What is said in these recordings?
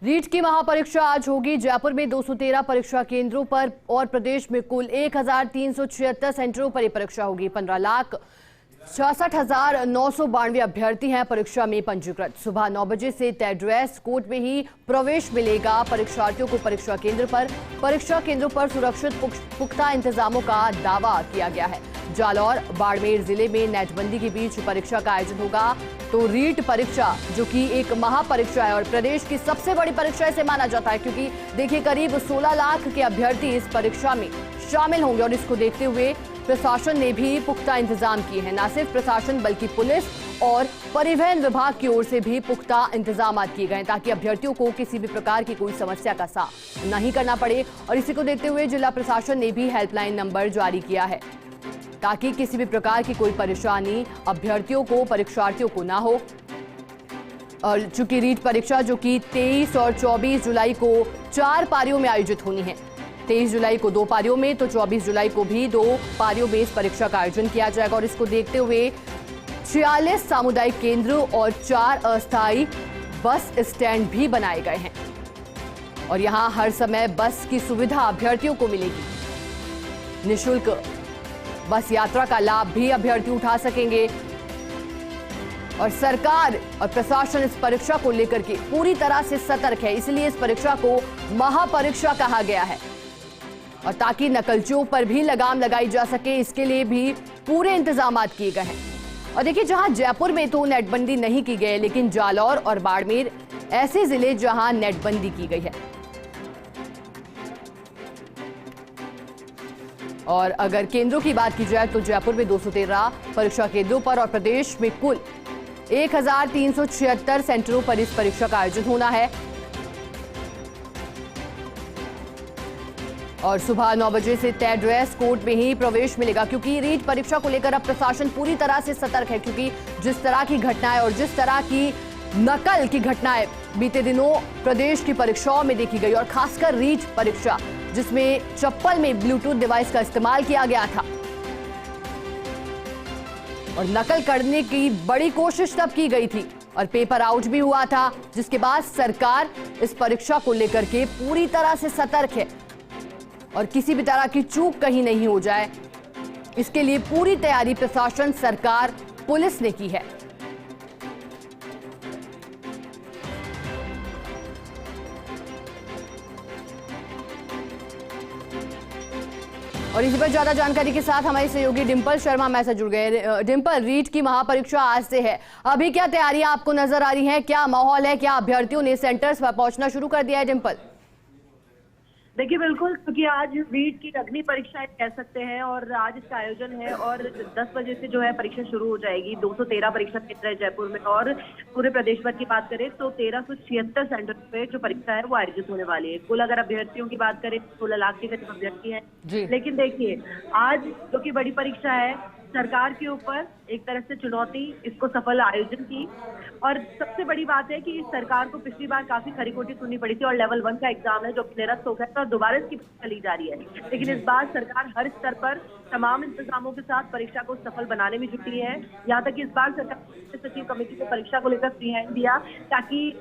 रीट की महापरीक्षा आज होगी। जयपुर में 213 परीक्षा केंद्रों पर और प्रदेश में कुल 1376 सेंटरों पर यह परीक्षा होगी। 15,66,992 अभ्यर्थी हैं परीक्षा में पंजीकृत। सुबह 9 बजे से तय ड्रेस कोड में ही प्रवेश मिलेगा परीक्षार्थियों को। परीक्षा केंद्रों पर सुरक्षित पुख्ता इंतजामों का दावा किया गया है। जालौर बाड़मेर जिले में नेटबंदी के बीच परीक्षा का आयोजन होगा। तो रीट परीक्षा जो कि एक महापरीक्षा है और प्रदेश की सबसे बड़ी परीक्षा इसे माना जाता है, क्योंकि देखिए करीब 16 लाख के अभ्यर्थी इस परीक्षा में शामिल होंगे और इसको देखते हुए प्रशासन ने भी पुख्ता इंतजाम किए हैं। न सिर्फ प्रशासन बल्कि पुलिस और परिवहन विभाग की ओर से भी पुख्ता इंतजाम किए गए ताकि अभ्यर्थियों को किसी भी प्रकार की कोई समस्या का सामना नहीं करना पड़े। और इसी को देखते हुए जिला प्रशासन ने भी हेल्पलाइन नंबर जारी किया है ताकि किसी भी प्रकार की कोई परेशानी परीक्षार्थियों को ना हो। और चूंकि रीट परीक्षा जो कि 23 और 24 जुलाई को 4 पारियों में आयोजित होनी है, 23 जुलाई को 2 पारियों में तो 24 जुलाई को भी 2 पारियों में इस परीक्षा का आयोजन किया जाएगा। और इसको देखते हुए 46 सामुदायिक केंद्र और 4 अस्थायी बस स्टैंड भी बनाए गए हैं और यहां हर समय बस की सुविधा अभ्यर्थियों को मिलेगी। निःशुल्क बस यात्रा का लाभ भी अभ्यर्थी उठा सकेंगे। और सरकार और प्रशासन इस परीक्षा को लेकर के पूरी तरह से सतर्क है, इसलिए इस परीक्षा को महापरीक्षा कहा गया है। और ताकि नकलचियों पर भी लगाम लगाई जा सके, इसके लिए भी पूरे इंतजाम किए गए हैं। और देखिए जहां जयपुर में तो नेटबंदी नहीं की गई, लेकिन जालौर और बाड़मेर ऐसे जिले जहां नेटबंदी की गई है। और अगर केंद्रों की बात की जाए तो जयपुर में 213 परीक्षा केंद्रों पर और प्रदेश में कुल 1376 सेंटरों पर इस परीक्षा का आयोजन होना है। और सुबह 9 बजे से तय ड्रेस कोड में ही प्रवेश मिलेगा, क्योंकि रीट परीक्षा को लेकर अब प्रशासन पूरी तरह से सतर्क है, क्योंकि जिस तरह की घटनाएं और जिस तरह की नकल की घटनाएं बीते दिनों प्रदेश की परीक्षाओं में देखी गई और खासकर रीट परीक्षा जिसमें चप्पल में ब्लूटूथ डिवाइस का इस्तेमाल किया गया था और नकल करने की बड़ी कोशिश तब की गई थी और पेपर आउट भी हुआ था, जिसके बाद सरकार इस परीक्षा को लेकर के पूरी तरह से सतर्क है और किसी भी तरह की चूक कहीं नहीं हो जाए, इसके लिए पूरी तैयारी प्रशासन, सरकार, पुलिस ने की है। और इसी पर ज्यादा जानकारी के साथ हमारी सहयोगी डिंपल शर्मा हमारे साथ जुड़ गए। डिंपल, रीट की महापरीक्षा आज से है, अभी क्या तैयारियां आपको नजर आ रही हैं, क्या माहौल है, क्या अभ्यर्थियों ने सेंटर्स पर पहुंचना शुरू कर दिया है? डिंपल, देखिए बिल्कुल, क्योंकि आज रीट की अग्नि परीक्षा कह सकते हैं और आज इसका आयोजन है और 10 बजे से जो है परीक्षा शुरू हो जाएगी। 213 परीक्षा केंद्र है जयपुर में और पूरे प्रदेश भर की बात करें तो 1376 सेंटर पे जो परीक्षा है वो आयोजित होने वाली है। कुल अगर अभ्यर्थियों की बात करें 16 लाख के करीब अभ्यर्थी हैं। लेकिन देखिए आज जो की बड़ी परीक्षा है, सरकार के ऊपर एक तरह से चुनौती, इसको सफल आयोजन की। और सबसे बड़ी बात है कि सरकार को पिछली बार काफी खरी-खोटी सुननी पड़ी थी और लेवल 1 का एग्जाम है जो निरस्त हो गया था और दोबारा इसकी परीक्षा ली जा रही है। लेकिन इस बार सरकार हर स्तर पर तमाम इंतजामों के साथ परीक्षा को सफल बनाने में जुटी है। यहाँ तक कि इस बार सरकार सचिव कमेटी को परीक्षा को लेकर फ्री हैंड दिया ताकि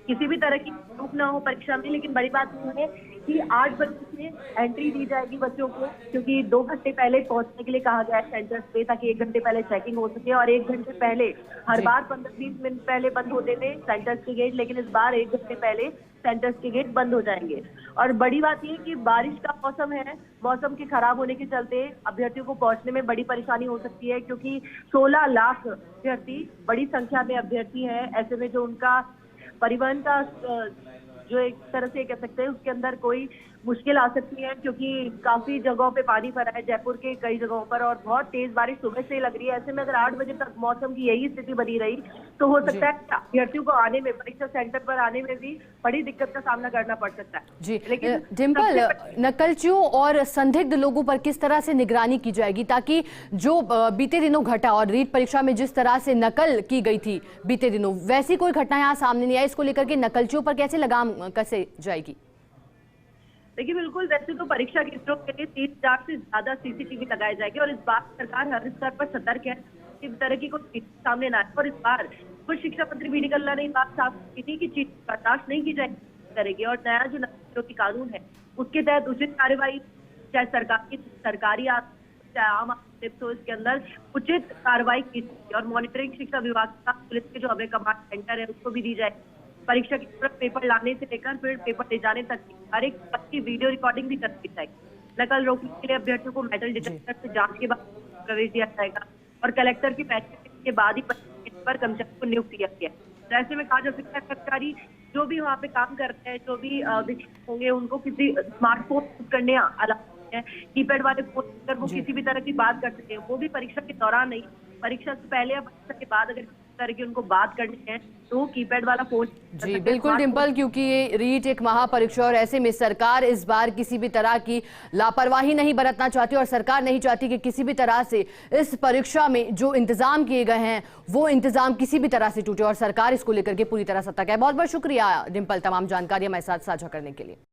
किसी भी तरह की चूक ना हो परीक्षा में। लेकिन बड़ी बात यह है कि 8 बजे से एंट्री दी जाएगी बच्चों को, क्योंकि 2 घंटे पहले पहुंचने के लिए कहा गया है सेंटर्स पे, ताकि 1 घंटे पहले चेकिंग हो सके। और 1 घंटे पहले, हर बार 15-20 मिनट पहले बंद होते थे सेंटर्स के गेट, लेकिन इस बार 1 घंटे पहले सेंटर्स के गेट बंद हो जाएंगे। और बड़ी बात यह कि बारिश का मौसम है, मौसम के खराब होने के चलते अभ्यर्थियों को पहुंचने में बड़ी परेशानी हो सकती है, क्योंकि 16 लाख अभ्यर्थी बड़ी संख्या में अभ्यर्थी है। ऐसे में जो उनका परिवहन का जो एक तरह से कह सकते हैं उसके अंदर कोई मुश्किल आ सकती है, क्योंकि काफी जगहों पे पानी भरा है जयपुर के कई जगहों पर और बहुत तेज बारिश सुबह से लग रही है। ऐसे में अगर 8 बजे तक मौसम की यही स्थिति बनी रही तो हो सकता है अभ्यर्थियों को आने में, परीक्षा सेंटर पर आने में भी बड़ी दिक्कत का सामना करना पड़ सकता है। जी, लेकिन डिंपल, नकलचियों और संदिग्ध लोगों पर किस तरह से निगरानी की जाएगी ताकि जो बीते दिनों घटा और रीट परीक्षा में जिस तरह से नकल की गई थी बीते दिनों, वैसी कोई घटना यहाँ सामने नहीं आई, इसको लेकर के नकलचियों पर कैसे लगाम कसे जाएगी? देखिए बिल्कुल, वैसे तो परीक्षा केंद्रों के लिए 30,000 से ज्यादा सीसीटीवी लगाए जाएंगे और इस बार सरकार हर स्तर पर सतर्क है, इस तरह की कोई सामने ना आए। और इस बार खुद शिक्षा मंत्री बी डी कल्ला ने बात साफ की थी कि चीट बर्दाश्त नहीं की जाएगी। करेगी। और नया जो नागरिक कानून है उसके तहत उचित कार्यवाही, चाहे सरकारी चाहे आम टिप्स हो, इसके अंदर उचित कार्रवाई की जाएगी। और मॉनिटरिंग शिक्षा विभाग का पुलिस के जो अभय कमांड सेंटर है उसको भी दी जाएगी। परीक्षा की तरफ पेपर लाने से लेकर फिर पेपर ले जाने तक की हर एक की वीडियो रिकॉर्डिंग भी कर दी जाएगी। नकल रोकने के लिए अभ्यर्थियों को मेटल डिटेक्टर से जांच के बाद प्रवेश दिया जाएगा और कलेक्टर की पहचान के बाद ही पर कर्मचारी को नियुक्त किया गया। तो ऐसे में कहा जा सकता है कर्मचारी जो भी वहाँ पे काम करते हैं, जो भी होंगे, उनको किसी स्मार्टफोन यूज करने अलाउ है। कीपैड वाले फोन अगर वो किसी भी तरह की बात कर सकते हैं, वो भी परीक्षा के दौरान नहीं, परीक्षा से पहले या परीक्षा के बाद अगर किसी तरह की उनको बात करनी है तो वो कीपैड वाला फोन। जी बिल्कुल डिंपल, क्योंकि ये रीट एक महापरीक्षा और ऐसे में सरकार इस बार किसी भी तरह की लापरवाही नहीं बरतना चाहती और सरकार नहीं चाहती कि किसी भी तरह से इस परीक्षा में जो इंतजाम किए गए हैं वो इंतजाम किसी भी तरह से टूटे और सरकार इसको लेकर के पूरी तरह सतर्क है। बहुत बहुत शुक्रिया डिंपल तमाम जानकारी हमारे साथ साझा करने के लिए।